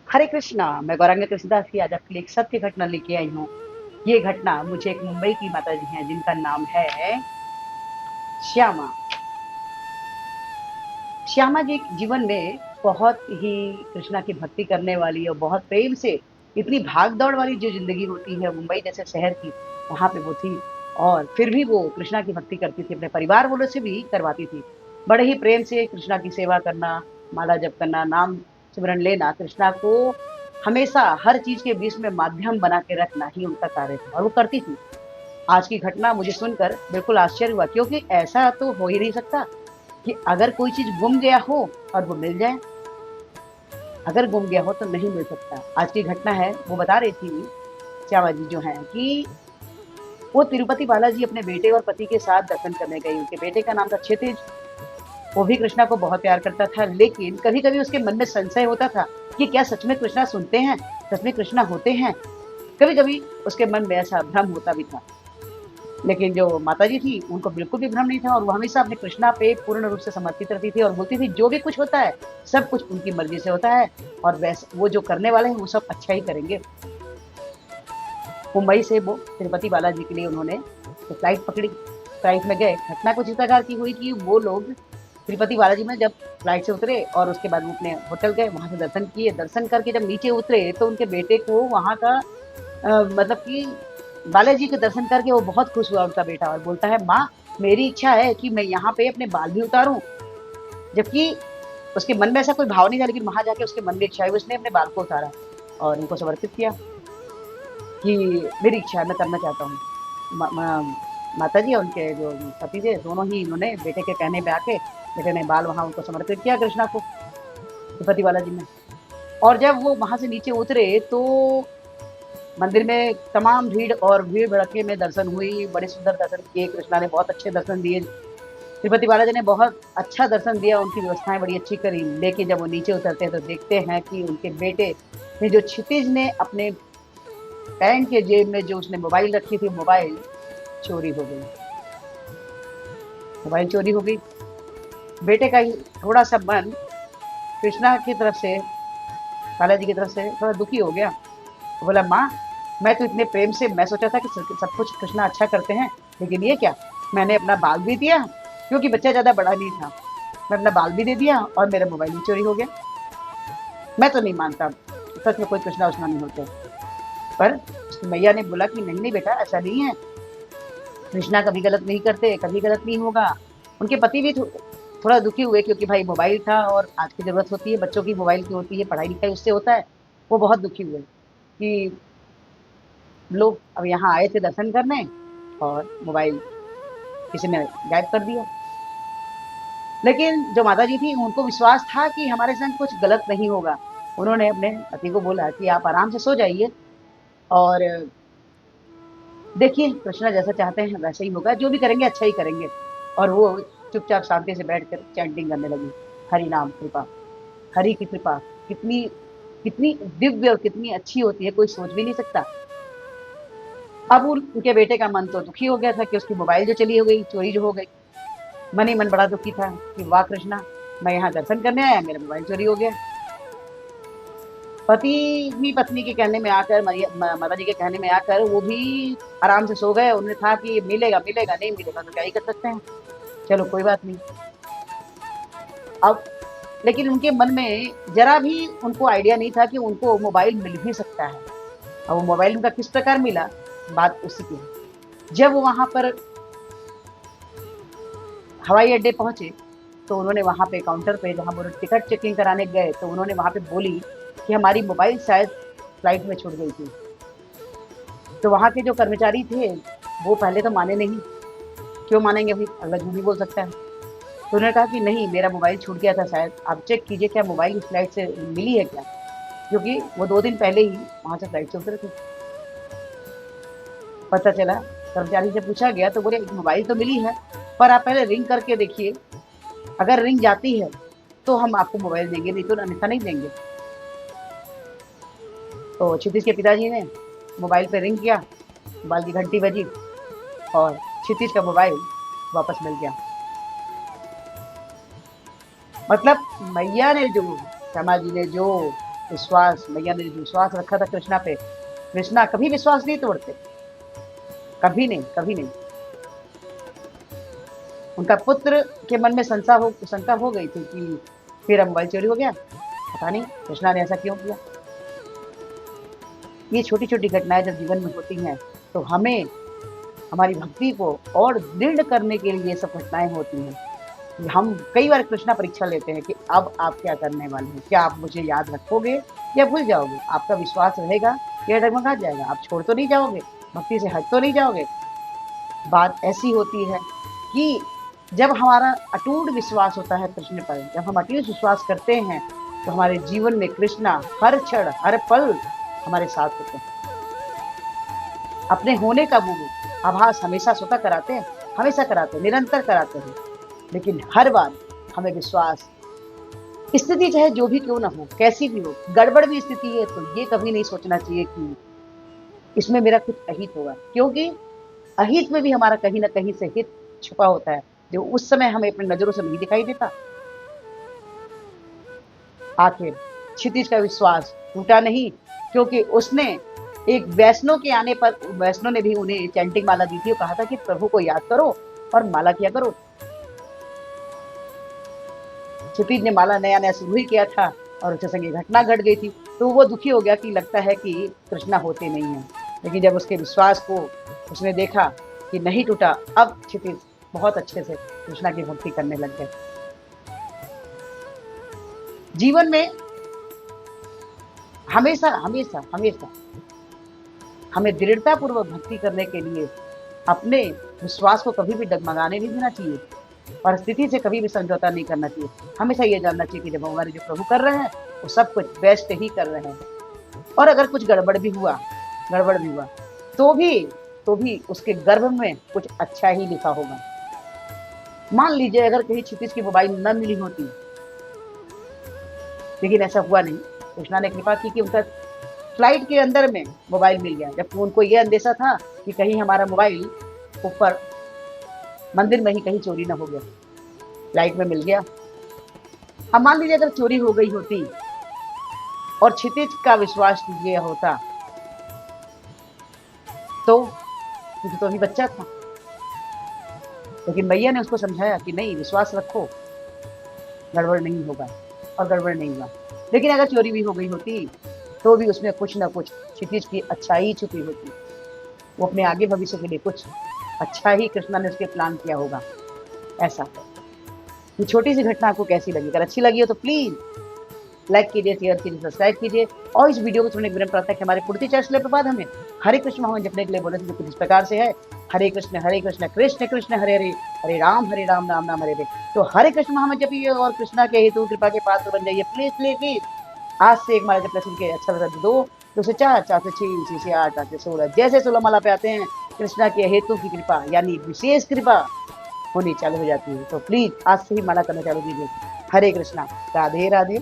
हरे कृष्णा। मैं गौरांग कृष्णदास की आज आपके लिए एक सत्य घटना लेके आई हूँ। ये घटना मुझे एक मुंबई की माता जी हैं जिनका नाम है श्यामा। श्यामा जी जीवन में बहुत ही कृष्णा की भक्ति करने वाली और बहुत प्रेम से इतनी भाग दौड़ वाली जो जिंदगी होती है मुंबई जैसे शहर की, वहां पे वो थी। और फिर भी वो कृष्णा की भक्ति करती थी, अपने परिवार वालों से भी करवाती थी। बड़े ही प्रेम से कृष्णा की सेवा करना, माला जप करना, नाम सिमरन लेना, कृष्णा को हमेशा हर चीज के बीच में माध्यम बना के रखना ही उनका कार्य था और वो करती थी। आज की घटना मुझे सुनकर बिल्कुल आश्चर्य हुआ, क्योंकि ऐसा तो हो ही नहीं सकता कि अगर कोई चीज गुम गया हो और वो मिल जाए। अगर गुम गया हो तो नहीं मिल सकता। आज की घटना है, वो बता रही थी श्यामा जी जो है कि वो तिरुपति बालाजी अपने बेटे और पति के साथ दर्शन करने गई। उनके बेटे का नाम था क्षितिज। वो भी कृष्णा को बहुत प्यार करता था, लेकिन कभी कभी उसके मन में संशय होता था कि क्या सच में कृष्णा सुनते हैं, सच में कृष्णा होते हैं। कभी कभी उसके मन में ऐसा भ्रम होता भी था। लेकिन जो माताजी थी उनको बिल्कुल भी भ्रम नहीं था और वो हमेशा अपने कृष्णा पे पूर्ण रूप से समर्पित रहती थी और बोलती थी जो भी कुछ होता है सब कुछ उनकी मर्जी से होता है और वैसे वो जो करने वाले हैं वो सब अच्छा ही करेंगे। मुंबई से वो तिरुपति बालाजी के लिए उन्होंने तो फ्लाइट पकड़ी। फ्लाइट में गए। घटना कुछ इस प्रकार की हुई कि वो लोग तिरुपति बालाजी में जब फ्लाइट से उतरे और उसके बाद वो अपने होटल गए, वहां से दर्शन किए। दर्शन करके जब नीचे उतरे तो उनके बेटे को वहां का मतलब कि बालाजी के दर्शन करके वो बहुत खुश हुआ उनका बेटा और बोलता है, माँ मेरी इच्छा है कि मैं यहाँ पे अपने बाल भी उतारूं। जबकि उसके मन में ऐसा कोई भाव नहीं था, लेकिन वहां जाके उसके मन में इच्छा हुई, उसने अपने बाल को उतारा और उनको समर्पित किया कि मेरी इच्छा है, मैं करना चाहता हूँ। माता जी और उनके जो पति थे दोनों ही, इन्होंने बेटे के कहने पे आके बेटे ने बाल वहां उनको समर्पित किया कृष्णा को, तिरुपति बालाजी में। और जब वो वहां से नीचे उतरे तो मंदिर में तमाम भीड़ और भीड़ भड़के में दर्शन हुई। बड़े सुंदर दर्शन किए, कृष्णा ने बहुत अच्छे दर्शन दिए, तिरुपति बालाजी ने बहुत अच्छा दर्शन दिया, उनकी व्यवस्थाएं बड़ी अच्छी करी। लेकिन जब वो नीचे उतरते हैं तो देखते हैं कि उनके बेटे ने, जो क्षितिज ने अपने पैंट के जेब में जो उसने मोबाइल रखी थी, मोबाइल चोरी हो गई। मोबाइल चोरी हो गई। बेटे का ही थोड़ा सा मन कृष्णा की तरफ से, बालाजी की तरफ से थोड़ा दुखी हो गया। वो बोला, माँ मैं तो इतने प्रेम से, मैं सोचा था कि सब कुछ कृष्णा अच्छा करते हैं, लेकिन ये क्या, मैंने अपना बाल भी दिया, क्योंकि बच्चा ज्यादा बड़ा नहीं था, मैं अपना बाल भी दे दिया और मेरा मोबाइल भी चोरी हो गया। मैं तो नहीं मानता सच में कोई कृष्णा उष्णा नहीं होते। पर उसकी मैया ने बोला कि नहीं नहीं बेटा, ऐसा नहीं है, कृष्णा कभी गलत नहीं करते, कभी गलत नहीं होगा। उनके पति भी थोड़ा दुखी हुए, क्योंकि भाई मोबाइल था और आज की जरूरत होती है बच्चों की, मोबाइल की होती है, पढ़ाई लिखाई उससे होता है। वो बहुत दुखी हुए कि लोग अब यहाँ आए थे दर्शन करने और मोबाइल किसी ने गायब कर दिया। लेकिन जो माता जी थी उनको विश्वास था कि हमारे संग कुछ गलत नहीं होगा। उन्होंने अपने पति को बोला कि आप आराम से सो जाइए और देखिए कृष्णा जैसा चाहते हैं वैसा ही होगा, जो भी करेंगे अच्छा ही करेंगे। और वो चुपचाप शांति से बैठकर चैंटिंग करने लगी, हरि नाम कृपा, हरि की कृपा कितनी कितनी दिव्य और कितनी अच्छी होती है, कोई सोच भी नहीं सकता। अब उनके बेटे का मन तो दुखी हो गया था कि उसकी मोबाइल जो चली हो गई, चोरी जो हो गई। मन ही मन बड़ा दुखी था कि वाह कृष्णा, मैं यहाँ दर्शन करने आया, मेरा मोबाइल चोरी हो गया। पति भी पत्नी के कहने में आकर, माता जी के कहने में आकर वो भी आराम से सो गए। उन्हें था कि मिलेगा मिलेगा, नहीं मिलेगा तो क्या ही कर सकते हैं, चलो कोई बात नहीं। अब लेकिन उनके मन में जरा भी उनको आइडिया नहीं था कि उनको मोबाइल मिल भी सकता है। अब वो मोबाइल उनका किस प्रकार मिला, बात उसी की है। जब वो वहां पर हवाई अड्डे पहुंचे तो उन्होंने वहां पे काउंटर पे, जहां वो टिकट चेकिंग कराने गए, तो उन्होंने वहां पे बोली कि हमारी मोबाइल शायद फ्लाइट में छूट गई थी। तो वहां के जो कर्मचारी थे वो पहले तो माने नहीं, क्यों मानेंगे भाई, अगला झूठ भी बोल सकता है। तो उन्होंने कहा कि नहीं, मेरा मोबाइल छूट गया था, शायद आप चेक कीजिए क्या मोबाइल इस फ्लाइट से मिली है क्या, क्योंकि वो 2 दिन पहले ही वहां से फ्लाइट से उतरे थे। पता चला, कर्मचारी से पूछा गया तो बोले मोबाइल तो मिली है, पर आप पहले रिंग करके देखिए, अगर रिंग जाती है तो हम आपको मोबाइल देंगे, नहीं तो अन्यथा नहीं देंगे। तो क्षितिज के पिताजी ने मोबाइल पे रिंग किया, मोबाइल की घंटी बजी और क्षितिज का मोबाइल वापस मिल गया। मतलब मैया ने जो, श्यामा जी ने जो विश्वास, मैया ने जो विश्वास रखा था कृष्णा पे, कृष्णा कभी विश्वास नहीं तोड़ते, कभी नहीं, कभी नहीं। उनका पुत्र के मन में शंका हो गई थी कि फिर अब मोबाइल चोरी हो गया, पता नहीं कृष्णा ने ऐसा क्यों किया। ये छोटी-छोटी घटनाएँ जब जीवन में होती हैं, तो हमें हमारी भक्ति को और दृढ़ करने के लिए ये सब घटनाएँ होती हैं। कि हम कई बार कृष्णा परीक्षा लेते हैं कि अब आप क्या करने वाले हैं? क्या आप मुझे याद रखोगे या भूल जाओगे? आपका विश्वास रहेगा या डगमगा जाएगा? आप छोड़ तो नहीं जाओगे? भक्ति से हट तो नहीं जाओगे? बात ऐसी होती है कि जब हमारा अटूट विश्वास होता है कृष्ण पर, जब हम अटूट विश्वास करते हैं, तो हमारे जीवन में कृष्णा हर क्षण, हर पल हमारे साथ होते हैं। अपने होने का वो आभास हमेशा स्वतः कराते हैं, हमेशा कराते हैं, निरंतर कराते हैं। लेकिन हर बार हमें विश्वास, स्थिति चाहे जो भी क्यों ना हो, कैसी भी हो, गड़बड़ भी स्थिति है तो ये कभी नहीं सोचना चाहिए कि इसमें मेरा कुछ अहित होगा, क्योंकि अहित में भी हमारा कहीं ना कहीं से हित छुपा होता है, जो उस समय हमें अपनी नजरों से नहीं दिखाई देता। आखिर क्षितिज का विश्वास टूटा नहीं, क्योंकि उसने एक वैष्णव के आने पर, वैष्णव ने भी उन्हें चैंटिंग माला दी थी और कहा था कि प्रभु को याद करो और माला किया करो। क्षितिज ने माला नया नया शुरू ही किया था और उसके संग ये घटना घट गई थी, तो वो दुखी हो गया कि लगता है कि कृष्णा होते नहीं है। लेकिन जब उसके विश्वास को उसने देखा कि नहीं टूटा, अब क्षितिज बहुत अच्छे से कृष्णा की भक्ति करने लग गए। जीवन में हमेशा हमेशा हमेशा हमें दृढ़ता पूर्वक भक्ति करने के लिए अपने विश्वास को कभी भी डगमगाने नहीं देना चाहिए, परिस्थिति से कभी भी समझौता नहीं करना चाहिए। हमेशा ये जानना चाहिए कि जब हमारे जो प्रभु कर रहे हैं वो सब कुछ बेस्ट ही कर रहे हैं, और अगर कुछ गड़बड़ भी हुआ तो भी उसके गर्भ में कुछ अच्छा ही लिखा होगा। मान लीजिए अगर कहीं क्षितिज की मोबाइल न मिली होती, लेकिन ऐसा हुआ नहीं। कृष्णा ने कृपा की कि उनका फ्लाइट के अंदर में मोबाइल मिल गया, जबकि उनको ये अंदेशा था कि कहीं हमारा मोबाइल ऊपर मंदिर में ही कहीं चोरी ना हो गया। फ्लाइट में मिल गया। अब मान लीजिए अगर चोरी हो गई होती और क्षितिज का विश्वास ये होता, तो क्योंकि तो अभी बच्चा था, लेकिन मैया ने उसको समझाया कि नहीं, विश्वास रखो, गड़बड़ नहीं होगा, और गड़बड़ नहीं हुआ। लेकिन अगर चोरी भी हो गई होती तो भी उसमें कुछ ना कुछ क्षितिज की अच्छाई छुपी होती। वो अपने आगे भविष्य के लिए कुछ अच्छा ही कृष्णा ने उसके प्लान किया होगा, ऐसा। ये छोटी सी घटना आपको कैसी लगी? अगर अच्छी लगी हो तो प्लीज लाइक कीजिए, शेयर कीजिए, सब्सक्राइब कीजिए, और इस वीडियो को सुनने के विनम्र प्रार्थना है कि हमारे पूर्ति चर्च के बाद हमें हरे कृष्ण महामंत्र जपने के लिए बोले थे, जो कुछ इस प्रकार से है: हरे कृष्ण कृष्ण कृष्ण हरे हरे, हरे राम राम राम हरे हरे। तो हरे कृष्ण महामंत्र जपिए और कृष्णा के हेतु कृपा के पात्र बन जाइए। प्लीज प्लीज प्लीज आज से एक माला जपना सुन के अच्छा लगा तो 2 से 4, 4 से 6, 6 से 8, 8 से 16, जैसे 16 माला पे आते हैं कृष्णा के हेतु की कृपा, यानी विशेष कृपा होनी चालू हो जाती है। तो प्लीज आज से ही माला करना चालू कीजिए। हरे कृष्णा, राधे राधे।